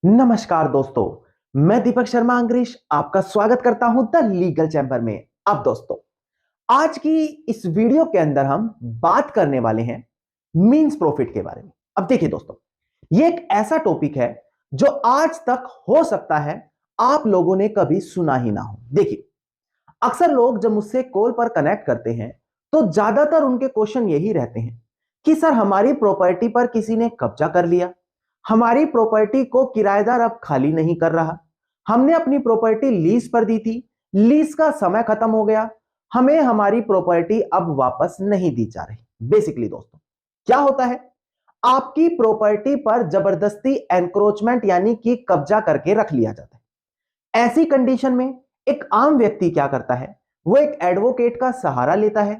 नमस्कार दोस्तों, मैं दीपक शर्मा अंग्रेश आपका स्वागत करता हूं द लीगल चैम्बर में। अब दोस्तों, आज की इस वीडियो के अंदर हम बात करने वाले हैं मींस प्रॉफिट के बारे में। अब देखिए दोस्तों, ये एक ऐसा टॉपिक है जो आज तक हो सकता है आप लोगों ने कभी सुना ही ना हो। देखिए, अक्सर लोग जब मुझसे कॉल पर कनेक्ट करते हैं तो ज्यादातर उनके क्वेश्चन यही रहते हैं कि सर हमारी प्रॉपर्टी पर किसी ने कब्जा कर लिया, हमारी प्रॉपर्टी को किराएदार अब खाली नहीं कर रहा, हमने अपनी प्रॉपर्टी लीज पर दी थी, लीज का समय खत्म हो गया, हमें हमारी प्रॉपर्टी अब वापस नहीं दी जा रही। बेसिकली दोस्तों, क्या होता है, आपकी प्रॉपर्टी पर जबरदस्ती एनक्रोचमेंट यानी कि कब्जा करके रख लिया जाता है। ऐसी कंडीशन में एक आम व्यक्ति क्या करता है, वो एक एडवोकेट का सहारा लेता है,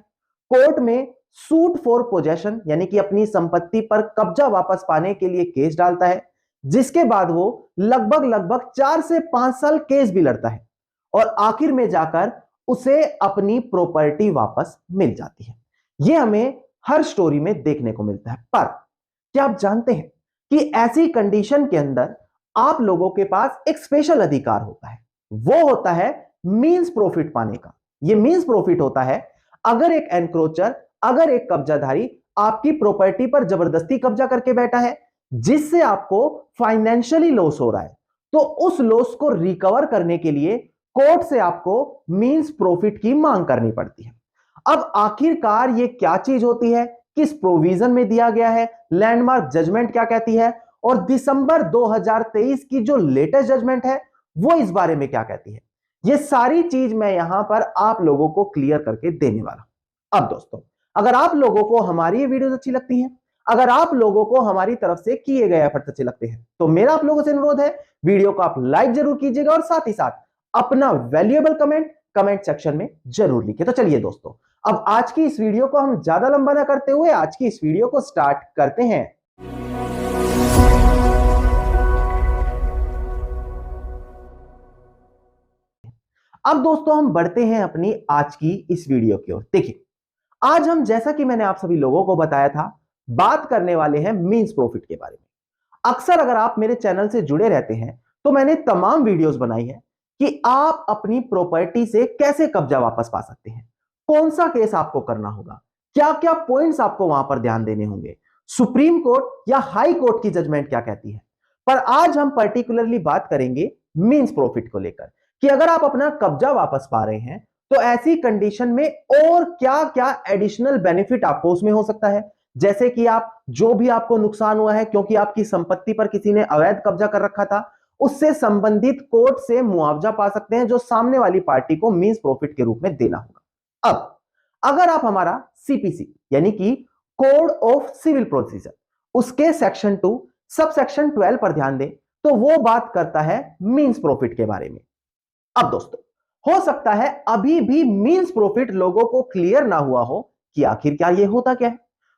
कोर्ट में सूट फॉर पोजेशन यानी कि अपनी संपत्ति पर कब्जा वापस पाने के लिए केस डालता है, जिसके बाद वो लगभग लगभग 4 से 5 साल केस भी लड़ता है और आखिर में जाकर उसे अपनी प्रॉपर्टी वापस मिल जाती है। यह हमें हर स्टोरी में देखने को मिलता है। पर क्या आप जानते हैं कि ऐसी कंडीशन के अंदर आप लोगों के पास एक स्पेशल अधिकार होता है, वो होता है मींस प्रॉफिट पाने का। यह मींस प्रॉफिट होता है अगर एक एनक्रोचर, अगर एक कब्जाधारी आपकी प्रॉपर्टी पर जबरदस्ती कब्जा करके बैठा है, जिससे आपको फाइनेंशियली लॉस हो रहा है, तो उस लॉस को रिकवर करने के लिए कोर्ट से आपको मींस प्रॉफिट की मांग करनी पड़ती है। अब आखिरकार ये क्या चीज होती है, किस प्रोविजन में दिया गया है, लैंडमार्क जजमेंट क्या कहती है, और दिसंबर 2023 की जो लेटेस्ट जजमेंट है वो इस बारे में क्या कहती है, ये सारी चीज मैं यहां पर आप लोगों को क्लियर करके देने वाला हूं। अब दोस्तों, अगर आप लोगों को हमारी ये वीडियोस अच्छी लगती हैं, अगर आप लोगों को हमारी तरफ से किए गए एफर्ट्स अच्छे लगते हैं, तो मेरा आप लोगों से अनुरोध है, वीडियो को आप लाइक जरूर कीजिएगा और साथ ही साथ अपना वैल्यूएबल कमेंट सेक्शन में जरूर लिखिए। तो चलिए दोस्तों, अब आज की इस वीडियो को हम ज्यादा लंबा ना करते हुए आज की इस वीडियो को स्टार्ट करते हैं। अब दोस्तों, हम बढ़ते हैं अपनी आज की इस वीडियो की ओर। देखिए, आज हम, जैसा कि मैंने आप सभी लोगों को बताया था, बात करने वाले हैं मींस प्रॉफिट के बारे में। अक्सर अगर आप मेरे चैनल से जुड़े रहते हैं तो मैंने तमाम वीडियोस बनाई है कि आप अपनी प्रॉपर्टी से कैसे कब्जा वापस पा सकते हैं, कौन सा केस आपको करना होगा, क्या क्या पॉइंट्स आपको वहां पर ध्यान देने होंगे, सुप्रीम कोर्ट या हाई कोर्ट की जजमेंट क्या कहती है। पर आज हम पर्टिकुलरली बात करेंगे मींस प्रॉफिट को लेकर कि अगर आप अपना कब्जा वापस पा रहे हैं तो ऐसी कंडीशन में और क्या क्या एडिशनल बेनिफिट आपको उसमें हो सकता है। जैसे कि आप, जो भी आपको नुकसान हुआ है क्योंकि आपकी संपत्ति पर किसी ने अवैध कब्जा कर रखा था, उससे संबंधित कोर्ट से मुआवजा पा सकते हैं जो सामने वाली पार्टी को मींस प्रॉफिट के रूप में देना होगा। अब अगर आप हमारा सीपीसी यानी कि कोड ऑफ सिविल प्रोसीजर, उसके सेक्शन 2 सब सेक्शन 12 पर ध्यान दें तो वो बात करता है मींस प्रॉफिट के बारे में। अब दोस्तों, हो सकता है अभी भी मींस प्रॉफिट लोगों को क्लियर ना हुआ हो कि आखिर क्या ये होता क्या है।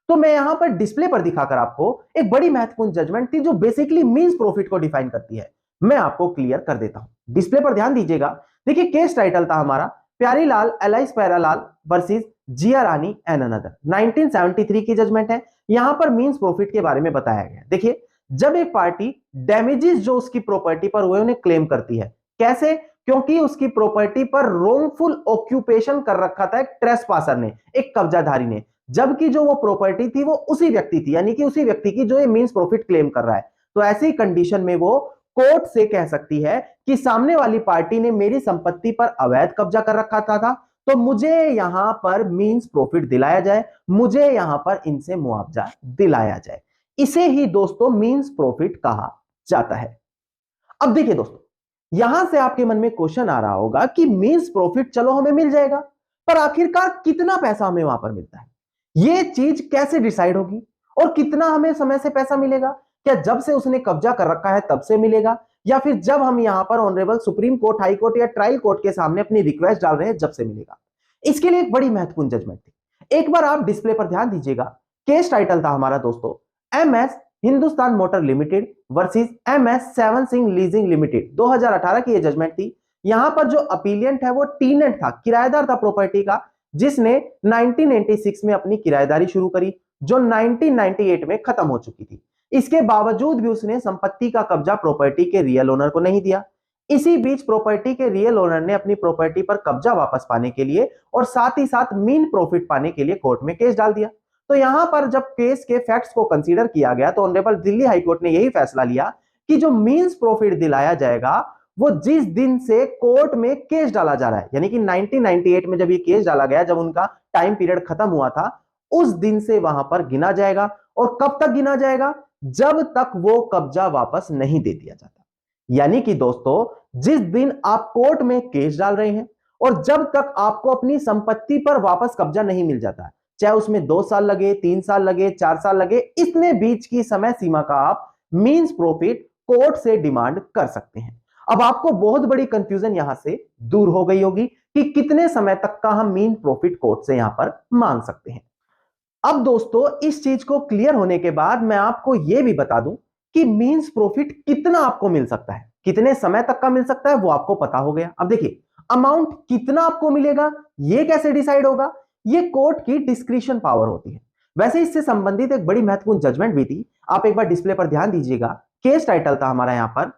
तो मैं यहां पर डिस्प्ले पर दिखाकर आपको एक बड़ी महत्वपूर्ण जजमेंट थी जो बेसिकली मींस प्रॉफिट को डिफाइन करती है, मैं आपको क्लियर कर देता हूं। डिस्प्ले पर ध्यान दीजिएगा। देखिए, केस टाइटल था हमारा Pyarilal alias Pyaralal versus Jiya Rani and another, 1973 की जजमेंट है। यहां पर मींस प्रॉफिट के बारे में बताया गया। देखिए, जब एक पार्टी डैमेजेस जो उसकी प्रॉपर्टी पर हुए उन्हें क्लेम करती है, कैसे, क्योंकि उसकी प्रॉपर्टी पर रोंगफुल ऑक्यूपेशन कर रखा था एक ट्रेसपासर ने, एक कब्जाधारी ने, जबकि जो वो प्रॉपर्टी थी वो उसी व्यक्ति थी, यानी कि उसी व्यक्ति की जो ये मींस प्रॉफिट क्लेम कर रहा है। तो ऐसी कंडीशन में वो कोर्ट से कह सकती है कि सामने वाली पार्टी ने मेरी संपत्ति पर अवैध कब्जा कर रखा था, तो मुझे यहां पर मींस प्रॉफिट दिलाया जाए, मुझे यहां पर इनसे मुआवजा दिलाया जाए। इसे ही दोस्तों मींस प्रॉफिट कहा जाता है। अब देखिए दोस्तों, यहां से आपके मन में क्वेश्चन आ रहा होगा कि मींस प्रॉफिट चलो हमें मिल जाएगा, पर आखिरकार कितना पैसा हमें वहां पर मिलता है, यह चीज कैसे डिसाइड होगी, और कितना हमें समय से पैसा मिलेगा, क्या जब से उसने कब्जा कर रखा है तब से मिलेगा, या फिर जब हम यहां पर honourable supreme court, high court या ट्रायल कोर्ट के सामने अपनी रिक्वेस्ट डाल रहे हैं जब से मिलेगा। इसके लिए एक बड़ी महत्वपूर्ण जजमेंट थी। एक बार आप डिस्प्ले पर ध्यान दीजिएगा। केस टाइटल था हमारा दोस्तों MS Hindustan motor limited versus MS seven Singh leasing limited, 2018 की यह जजमेंट थी। यहां पर जो अपीलियंट है वो टीनेंट था, किराएदार था प्रॉपर्टी का, जिसने 1996 में अपनी किराएदारी शुरू करी जो 1998 में खत्म हो चुकी थी। इसके बावजूद भी उसने संपत्ति का कब्जा प्रॉपर्टी के रियल ओनर को नहीं दिया। इसी बीच प्रॉपर्टी के रियल ओनर ने अपनी प्रॉपर्टी पर कब्जा वापस पाने के लिए और साथ ही साथ मीन प्रॉफिट पाने के लिए कोर्ट में केस डाल दिया। तो यहां पर जब केस के फैक्ट्स को कंसीडर किया गया तो ऑनरेबल दिल्ली हाईकोर्ट ने यही फैसला लिया कि जो मींस प्रॉफिट दिलाया जाएगा वो जिस दिन से कोर्ट में केस डाला जा रहा है, यानी कि 1998 में जब ये केस डाला गया, जब उनका टाइम पीरियड खत्म हुआ था, उस दिन से वहां पर गिना जाएगा। और कब तक गिना जाएगा? जब तक वो कब्जा वापस नहीं दे दिया जाता। यानी कि दोस्तों जिस दिन आप कोर्ट में केस डाल रहे हैं और जब तक आपको अपनी संपत्ति पर वापस कब्जा नहीं मिल जाता, चाहे उसमें 2 साल लगे, 3 साल लगे, 4 साल लगे, इतने बीच की समय सीमा का आप मींस प्रॉफिट कोर्ट से डिमांड कर सकते हैं। अब आपको बहुत बड़ी कंफ्यूजन यहां से दूर हो गई होगी कि कितने समय तक का हम मीन प्रॉफिट कोर्ट से यहां पर मांग सकते हैं। अब दोस्तों इस चीज को क्लियर होने के बाद मैं आपको यह भी बता दूं कि मींस प्रॉफिट कितना आपको मिल सकता है, कितने समय तक का मिल सकता है, वो आपको पता हो गया। अब देखिए अमाउंट कितना आपको मिलेगा ये कैसे डिसाइड होगा? ये कोर्ट की डिस्क्रिशन पावर होती है। वैसे इससे संबंधित एक बड़ी महत्वपूर्ण जजमेंट भी थी, आप एक बार डिस्प्ले पर ध्यान दीजिएगा। केस टाइटल था हमारा यहां पर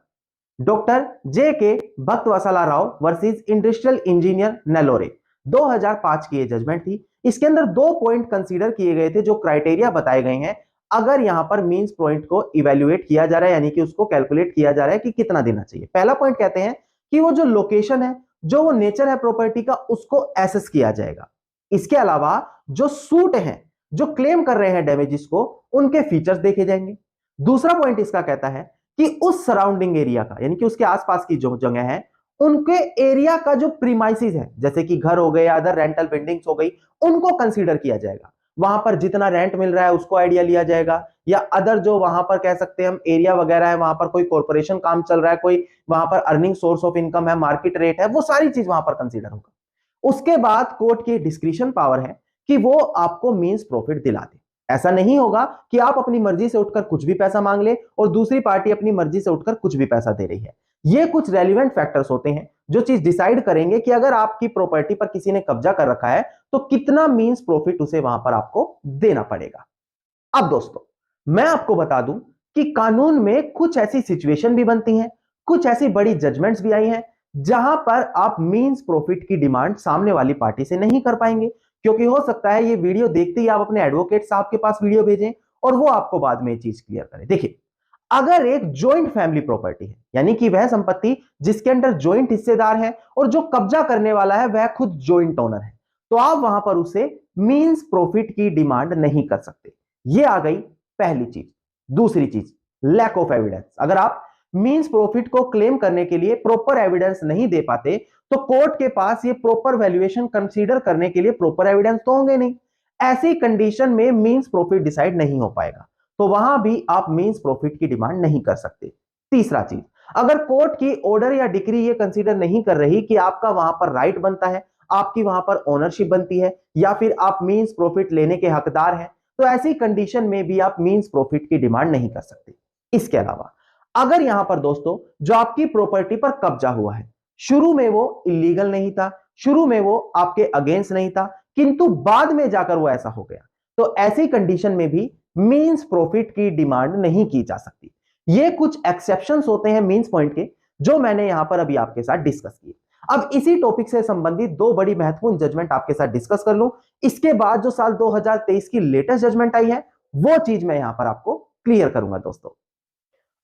डॉक्टर जे के भक्तवसाला राव वर्सेस इंडस्ट्रियल इंजीनियर नेलोरे, 2005 की ये जजमेंट थी। इसके अंदर 2 पॉइंट कंसीडर किए गए थे, जो क्राइटेरिया बताए गए हैं अगर यहां पर मींस पॉइंट को इवेल्युएट किया जा रहा है, यानी कि उसको कैलकुलेट किया जा रहा है कि कितना देना चाहिए। पहला पॉइंट कहते हैं कि वो जो लोकेशन है, जो वो नेचर है प्रॉपर्टी का, उसको एसेस किया जाएगा। इसके अलावा जो सूट है, जो क्लेम कर रहे हैं डैमेजेस को, उनके फीचर्स देखे जाएंगे। दूसरा पॉइंट इसका कहता है कि उस सराउंडिंग एरिया का, यानी कि उसके आसपास की जो जगह है, उनके एरिया का जो प्रीमाइसिस है, जैसे कि घर हो गए, अदर रेंटल बिल्डिंग्स हो गई, उनको कंसीडर किया जाएगा। वहां पर जितना रेंट मिल रहा है उसको आइडिया लिया जाएगा, या अदर जो वहां पर कह सकते हैं हम एरिया वगैरह है, वहां पर कोई कॉर्पोरेशन काम चल रहा है, कोई वहां पर अर्निंग सोर्स ऑफ इनकम है, मार्केट रेट है, वो सारी चीज वहां पर कंसीडर होगा। उसके बाद कोर्ट की डिस्क्रिशन पावर है कि वो आपको मींस प्रॉफिट दिला दे। ऐसा नहीं होगा कि आप अपनी मर्जी से उठकर कुछ भी पैसा मांग ले और दूसरी पार्टी अपनी मर्जी से उठकर कुछ भी पैसा दे रही है। ये कुछ रेलिवेंट फैक्टर्स होते हैं जो चीज डिसाइड करेंगे कि अगर आपकी प्रॉपर्टी पर किसी ने कब्जा कर रखा है तो कितना मींस प्रॉफिट उसे वहां पर आपको देना पड़ेगा। अब दोस्तों मैं आपको बता दूं कि कानून में कुछ ऐसी सिचुएशन भी बनती हैं, कुछ ऐसी बड़ी जजमेंट्स भी आई हैं जहां पर आप मींस प्रॉफिट की डिमांड सामने वाली पार्टी से नहीं कर पाएंगे, क्योंकि हो सकता है ये वीडियो देखते ही आप अपने एडवोकेट साहब के पास वीडियो भेजें और वो आपको बाद में ये चीज क्लियर करें। देखिए अगर एक जॉइंट फैमिली प्रॉपर्टी है, यानी कि वह संपत्ति जिसके अंदर जॉइंट हिस्सेदार है और जो कब्जा करने वाला है वह खुद जॉइंट ओनर है, तो आप वहां पर उसे मींस प्रॉफिट की डिमांड नहीं कर सकते। ये आ गई पहली चीज। दूसरी चीज, लैक ऑफ एविडेंस। अगर आप मींस प्रॉफिट को क्लेम करने के लिए प्रॉपर एविडेंस नहीं दे पाते तो कोर्ट के पास ये प्रॉपर वैल्यूएशन कंसीडर करने के लिए प्रॉपर एविडेंस तो होंगे नहीं। ऐसी कंडीशन में मींस प्रॉफिट डिसाइड नहीं हो पाएगा, तो वहां भी आप मींस प्रॉफिट की डिमांड नहीं कर सकते। तीसरा चीज, अगर कोर्ट की ऑर्डर या डिक्री ये कंसीडर नहीं कर रही कि आपका वहां पर राइट बनता है, आपकी वहां पर ओनरशिप बनती है, या फिर आप मींस प्रॉफिट लेने के हकदार हैं, तो ऐसी कंडीशन में भी आप मींस प्रॉफिट की डिमांड नहीं कर सकते। इसके अलावा अगर यहां पर दोस्तों जो आपकी प्रॉपर्टी पर कब्जा हुआ है, शुरू में वो इलीगल नहीं था, शुरू में वो आपके अगेंस्ट नहीं था, किंतु बाद में जाकर वो ऐसा हो गया, तो ऐसी कंडीशन में भी मींस प्रॉफिट की डिमांड नहीं की जा सकती। ये कुछ एक्सेप्शंस होते हैं मींस पॉइंट के, जो मैंने यहां पर अभी आपके साथ डिस्कस किए। अब इसी टॉपिक से संबंधित 2 बड़ी महत्वपूर्ण जजमेंट आपके साथ डिस्कस कर लूं, इसके बाद जो साल 2023 की लेटेस्ट जजमेंट आई है वो चीज मैं यहां पर आपको क्लियर करूंगा दोस्तों।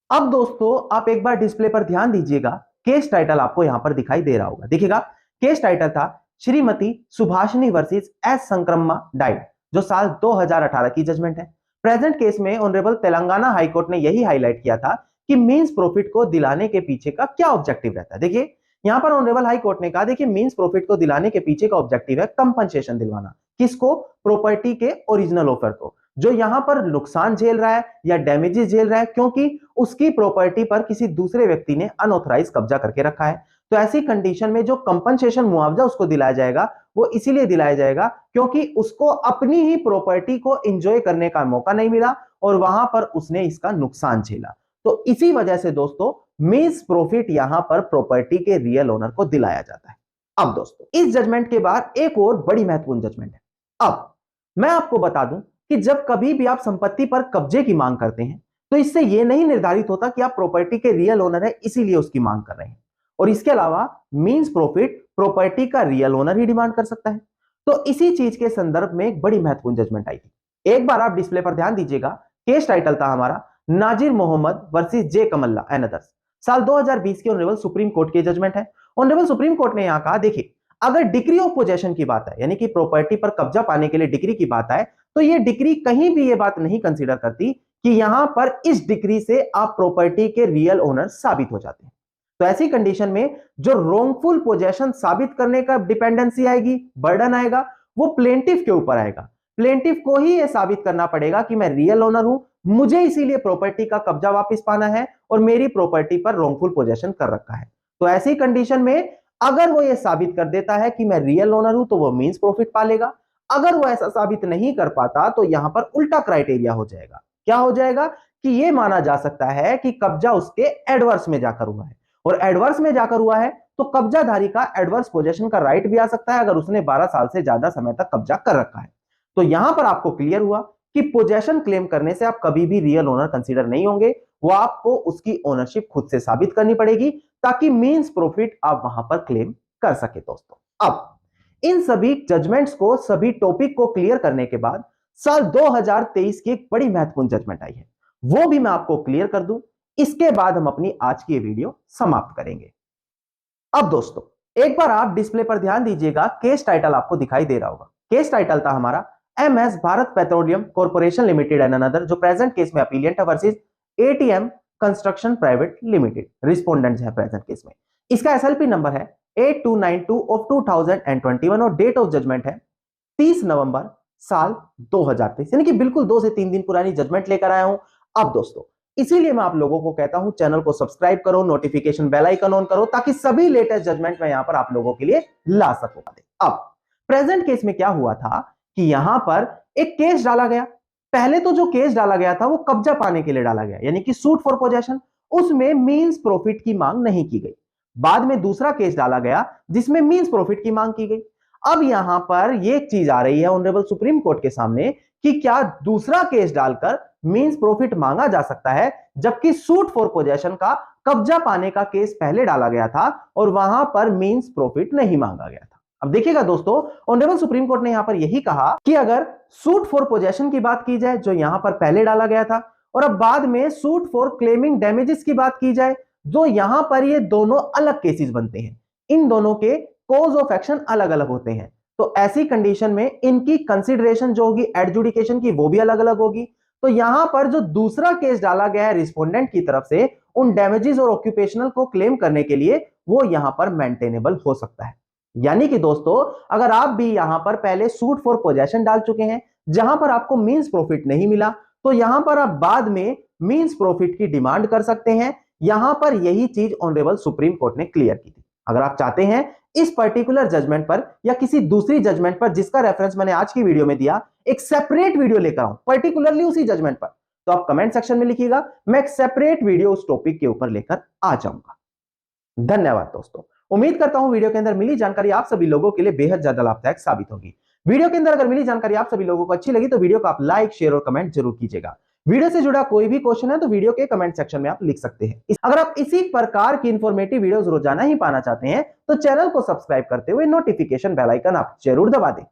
अब दोस्तों आप एक बार डिस्प्ले पर ध्यान दीजिएगा, केस टाइटल आपको यहां पर दिखाई दे रहा होगा। देखिएगा केस टाइटल था Shrimati Subhashini versus S Sankramma died, जो साल 2018 की जजमेंट है। प्रेजेंट केस में ऑनरेबल तेलंगाना हाईकोर्ट ने यही हाईलाइट किया था कि मींस प्रॉफिट को दिलाने के पीछे का क्या ऑब्जेक्टिव रहता है। देखिए यहां पर ऑनरेबल हाईकोर्ट ने कहा, देखिए मींस प्रॉफिट को दिलाने के पीछे का ऑब्जेक्टिव है कंपनसेशन दिलवाना। किसको? प्रॉपर्टी के ओरिजिनल ओनर को, जो यहां पर नुकसान झेल रहा है या डैमेजेस झेल रहा है क्योंकि उसकी प्रॉपर्टी पर किसी दूसरे व्यक्ति ने अनऑथराइज कब्जा करके रखा है। तो ऐसी कंडीशन में जो कंपनसेशन मुआवजा उसको दिलाया जाएगा वो इसीलिए दिलाया जाएगा क्योंकि उसको अपनी ही प्रॉपर्टी को एंजॉय करने का मौका नहीं मिला और वहां पर उसने इसका नुकसान झेला। तो इसी वजह से दोस्तों मींस प्रॉफिट यहां पर प्रॉपर्टी के रियल ओनर को दिलाया जाता है। अब दोस्तों इस जजमेंट के बाद एक और बड़ी महत्वपूर्ण जजमेंट है। अब मैं आपको बता दूं कि जब कभी भी आप संपत्ति पर कब्जे की मांग करते हैं तो इससे यह नहीं निर्धारित होता कि आप प्रॉपर्टी के रियल ओनर है इसीलिए उसकी मांग कर रहे हैं। और इसके अलावा मींस प्रॉफिट प्रॉपर्टी का रियल ओनर ही डिमांड कर सकता है। तो इसी चीज के संदर्भ में एक बड़ी महत्वपूर्ण जजमेंट आई थी। एक बार आप डिस्प्ले पर ध्यान दीजिएगा, केस टाइटल था हमारा Nazir Mohammad versus J Kamalla and others. साल 2020 की ऑनरेबल सुप्रीम कोर्ट की जजमेंट है। ऑनरेबल सुप्रीम कोर्ट ने यहां कहा, देखिए अगर डिग्री ऑफ पोजेशन की बात है, यानी कि प्रॉपर्टी पर कब्जा पाने के लिए डिग्री की बात है, तो ये डिग्री कहीं भी ये बात नहीं कंसीडर करती कि यहां पर इस डिग्री से आप प्रॉपर्टी के रियल ओनर साबित हो जाते हैं। तो ऐसी कंडीशन में जो रोंगफुल पोजेशन साबित करने का डिपेंडेंसी आएगी, बर्डन आएगा, वो प्लेंटिफ के ऊपर आएगा। प्लेंटिफ को ही यह साबित करना पड़ेगा कि मैं रियल ओनर हूं, मुझे इसीलिए प्रॉपर्टी का कब्जा वापस पाना है और मेरी प्रॉपर्टी पर रोंगफुल पोजेशन कर रखा है। तो ऐसी कंडीशन में अगर वो ये साबित कर देता है कि मैं रियल ओनर हूं तो वो मींस प्रॉफिट पालेगा। अगर वो ऐसा साबित नहीं कर पाता तो यहां पर उल्टा क्राइटेरिया हो जाएगा। क्या हो जाएगा कि यह माना जा सकता है कि कब्जा उसके एडवर्स में जाकर हुआ है, और एडवर्स में जाकर हुआ है तो कब्जाधारी का एडवर्स पोजेशन का राइट भी आ सकता है अगर उसने 12 साल से ज्यादा समय तक कब्जा कर रखा है। तो यहां पर आपको क्लियर हुआ कि पोजेशन क्लेम करने से आप कभी भी रियल ओनर कंसीडर नहीं होंगे, वो आपको उसकी ओनरशिप खुद से साबित करनी पड़ेगी ताकि मींस प्रॉफिट आप वहां पर क्लेम कर सके। दोस्तों अब इन सभी जजमेंट्स को, सभी टॉपिक को क्लियर करने के बाद साल 2023 की एक बड़ी महत्वपूर्ण जजमेंट आई है, वो भी मैं आपको क्लियर कर दूं, इसके बाद हम अपनी आज की वीडियो समाप्त करेंगे। अब दोस्तों एक बार आप डिस्प्ले पर ध्यान दीजिएगा, केस टाइटल आपको दिखाई दे रहा होगा। केस टाइटल था हमारा MS Bharat petroleum corporation limited and another, जो प्रेजेंट केस में अपीलिएंट है, versus ATM construction private limited respondent है प्रेजेंट केस में। इसका SLP नंबर है 8292 ऑफ 2021 और डेट ऑफ जजमेंट है 30 नवंबर साल 2023, यानी कि बिल्कुल 2 से 3 दिन पुरानी जजमेंट लेकर आया हूं। अब दोस्तों इसीलिए मैं आप लोगों को कहता हूं चैनल को सब्सक्राइब करो, नोटिफिकेशन बेल आइकन ऑन करो ताकि सभी लेटेस्ट जजमेंट मैं यहां पर आप लोगों के लिए ला सकूं। अब प्रेजेंट केस में क्या हुआ था कि यहां पर एक केस डाला गया। पहले तो जो केस डाला गया था वो कब्जा पाने के लिए डाला गया, यानी कि सूट फॉर पोजेशन, उसमें मींस प्रॉफिट की मांग नहीं की गई। बाद में दूसरा केस डाला गया जिसमें मींस प्रॉफिट की मांग की गई। अब यहां पर यह चीज आ रही है ऑनरेबल सुप्रीम कोर्ट के सामने कि क्या दूसरा केस डालकर मींस प्रॉफिट मांगा जा सकता है, जबकि सूट फॉर पोजेशन का कब्जा पाने का केस पहले डाला गया था और वहां पर मींस प्रॉफिट नहीं मांगा गया था। अब देखिएगा दोस्तों, ऑनरेबल सुप्रीम कोर्ट ने यहां पर यही कहा कि अगर सूट फॉर पोजेशन की बात की जाए जो यहां पर पहले डाला गया था, और अब बाद में सूट फॉर क्लेमिंग डैमेजेस की बात की जाए जो यहां पर ये दोनों अलग केसेस बनते हैं, इन दोनों के कॉज ऑफ एक्शन अलग अलग होते हैं, तो ऐसी कंडीशन में इनकी कंसीडरेशन जो होगी एडजुडिकेशन की वो भी अलग अलग होगी। तो यहां पर जो दूसरा केस डाला गया है रिस्पोंडेंट की तरफ से उन डैमेजेस और ऑक्यूपेशनल को क्लेम करने के लिए, वो यहां पर मेंटेनेबल हो सकता है। यानी कि दोस्तों अगर आप भी यहां पर पहले सूट फॉर पोजेशन डाल चुके हैं जहां पर आपको मींस प्रॉफिट नहीं मिला, तो यहां पर आप बाद में मींस प्रॉफिट की डिमांड कर सकते हैं। यहां पर यही चीज ऑनरेबल सुप्रीम कोर्ट ने क्लियर की थी। अगर आप चाहते हैं इस पर्टिकुलर जजमेंट पर या किसी दूसरी जजमेंट पर जिसका रेफरेंस मैंने आज की वीडियो में दिया, एक सेपरेट वीडियो लेकर आऊं पर्टिकुलरली उसी जजमेंट पर, तो आप कमेंट सेक्शन में लिखिएगा, मैं एक सेपरेट वीडियो उस टॉपिक के ऊपर लेकर आ जाऊंगा। धन्यवाद दोस्तों। उम्मीद करता हूं वीडियो के अंदर मिली जानकारी आप सभी लोगों के लिए बेहद ज्यादा लाभदायक साबित होगी। वीडियो के अंदर अगर मिली जानकारी आप सभी लोगों को अच्छी लगी तो वीडियो को आप लाइक, शेयर और कमेंट जरूर कीजिएगा। वीडियो से जुड़ा कोई भी क्वेश्चन है तो वीडियो के कमेंट सेक्शन में आप लिख सकते हैं। अगर आप इसी प्रकार की इंफॉर्मेटिव वीडियोस रोजाना ही पाना चाहते हैं तो चैनल को सब्सक्राइब करते हुए नोटिफिकेशन बेल आइकन आप जरूर दबा दें।